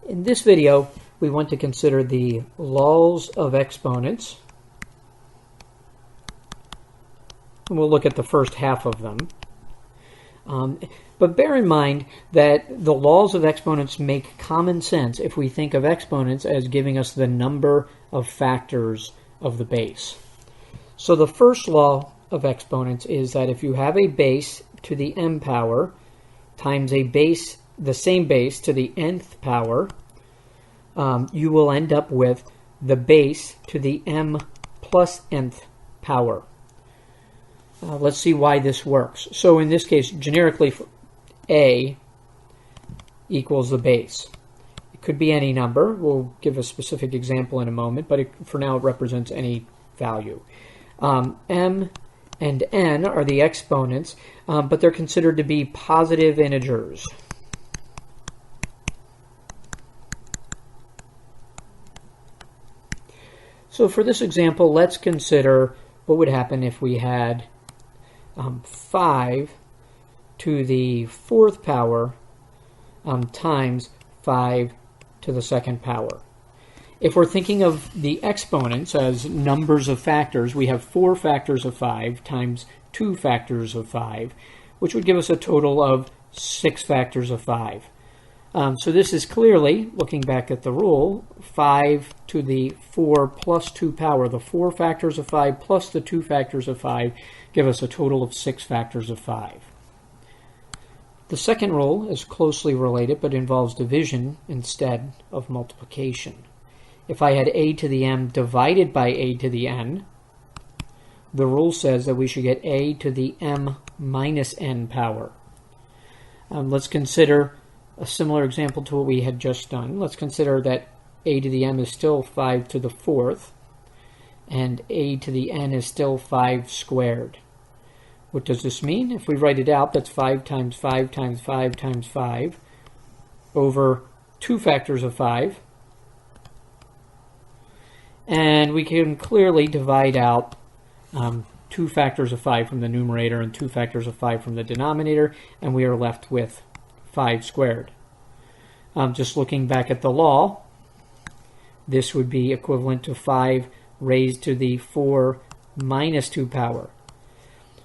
In this video, we want to consider the laws of exponents. And we'll look at the first half of them. But bear in mind that the laws of exponents make common sense if we think of exponents as giving us the number of factors of the base. So the first law of exponents is that if you have a base to the m power times a base, the same base to the nth power, you will end up with the base to the m plus nth power. Let's see why this works. So in this case, generically, a equals the base. It could be any number. We'll give a specific example in a moment, but for now it represents any value. M and n are the exponents, but they're considered to be positive integers. So for this example, let's consider what would happen if we had 5 to the 4th power times 5 to the 2nd power. If we're thinking of the exponents as numbers of factors, we have 4 factors of 5 times 2 factors of 5, which would give us a total of 6 factors of 5. So this is clearly, looking back at the rule, 5 to the 4 plus 2 power. The 4 factors of 5 plus the 2 factors of 5 give us a total of 6 factors of 5. The second rule is closely related but involves division instead of multiplication. If I had a to the m divided by a to the n, the rule says that we should get a to the m minus n power. Let's consider a similar example to what we had just done. Let's consider that a to the m is still 5 to the 4th, and a to the n is still 5 squared. What does this mean? If we write it out, that's 5 times 5 times 5 times 5 over 2 factors of 5. And we can clearly divide out 2 factors of 5 from the numerator and 2 factors of 5 from the denominator, and we are left with 5 squared. Just looking back at the law, this would be equivalent to 5 raised to the 4 minus 2 power.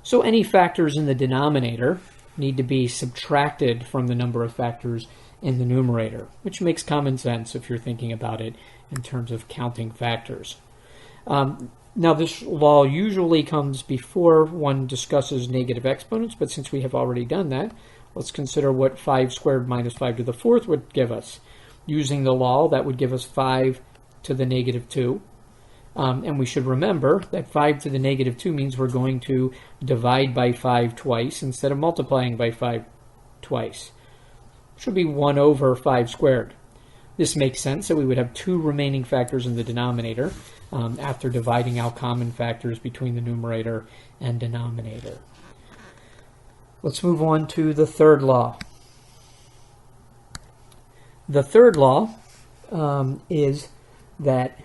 So any factors in the denominator need to be subtracted from the number of factors in the numerator, which makes common sense if you're thinking about it in terms of counting factors. Now this law usually comes before one discusses negative exponents, but since we have already done that, let's consider what 5 squared minus 5 to the 4th would give us. Using the law, that would give us 5 to the negative 2. And we should remember that 5 to the negative 2 means we're going to divide by 5 twice instead of multiplying by 5 twice. It should be 1 over 5 squared. This makes sense that we would have 2 remaining factors in the denominator after dividing out common factors between the numerator and denominator. Let's move on to the third law. The third law is that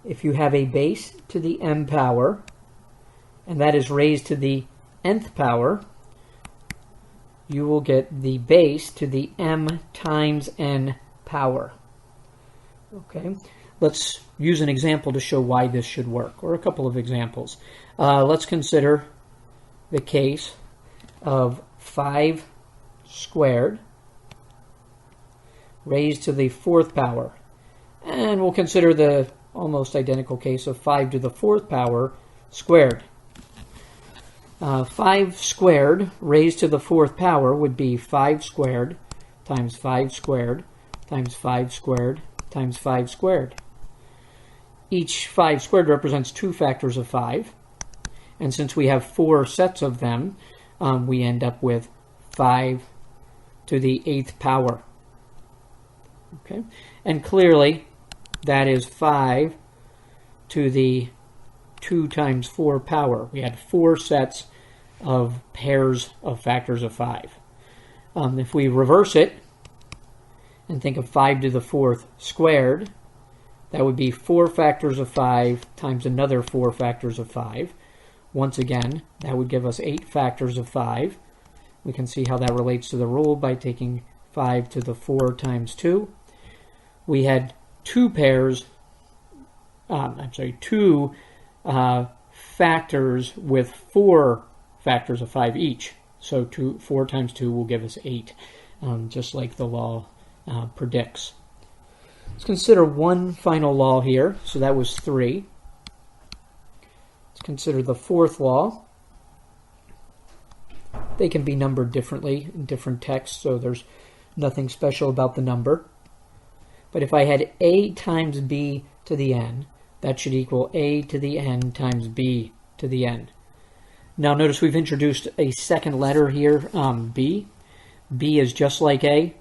if you have a base to the m power, and that is raised to the nth power, you will get the base to the m times n power. Okay, let's use an example to show why this should work, or a couple of examples. Let's consider the case of 5 squared raised to the 4th power. And we'll consider the almost identical case of 5 to the 4th power squared. 5 squared raised to the 4th power would be 5 squared times 5 squared times 5 squared times 5 squared. Each 5 squared represents 2 factors of 5. And since we have 4 sets of them, we end up with 5 to the 8th power. Okay, and clearly that is 5 to the 2 times 4 power. We had 4 sets of pairs of factors of 5. If we reverse it and think of 5 to the 4th squared, that would be 4 factors of 5 times another 4 factors of 5. Once again, that would give us 8 factors of 5. We can see how that relates to the rule by taking 5 to the 4 times 2. we had two factors with 4 factors of 5 each. So 4 times 2 will give us 8, just like the law predicts. Let's consider one final law here. So that was 3. Let's consider the fourth law. They can be numbered differently in different texts, so there's nothing special about the number. But if I had a times b to the n, that should equal a to the n times b to the n. Now notice we've introduced a second letter here, b. B is just like a.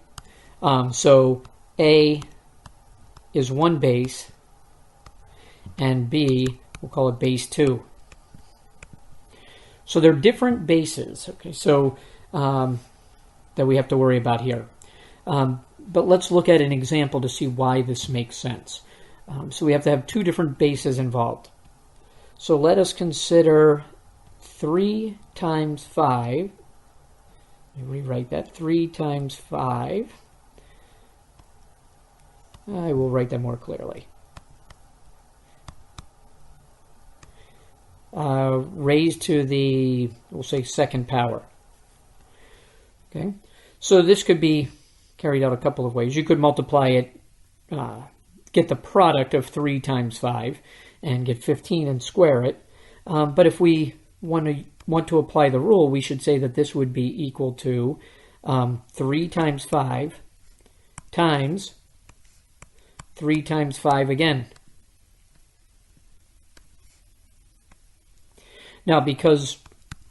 So a is one base, and b, we'll call it base 2. So they're different bases, okay, so that we have to worry about here. But let's look at an example to see why this makes sense. So we have to have 2 different bases involved. So let us consider 3 times 5. Let me rewrite that. 3 times 5. I will write that more clearly. Raised to the, we'll say, second power. Okay, so this could be carried out a couple of ways. You could multiply it, get the product of 3 times 5 and get 15 and square it. But if we want to apply the rule, we should say that this would be equal to 3 times 5 times 3 times 5 again. Now, because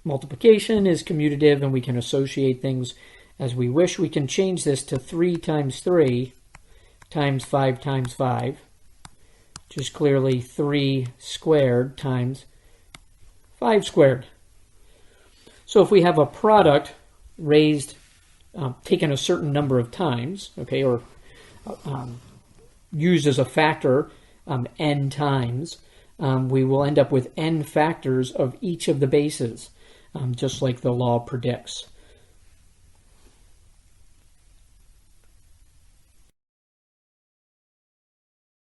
multiplication is commutative and we can associate things as we wish, we can change this to 3 times 3 times 5 times 5, which is clearly 3 squared times 5 squared. So if we have a product raised, taken a certain number of times, okay, or used as a factor n times, we will end up with n factors of each of the bases, just like the law predicts.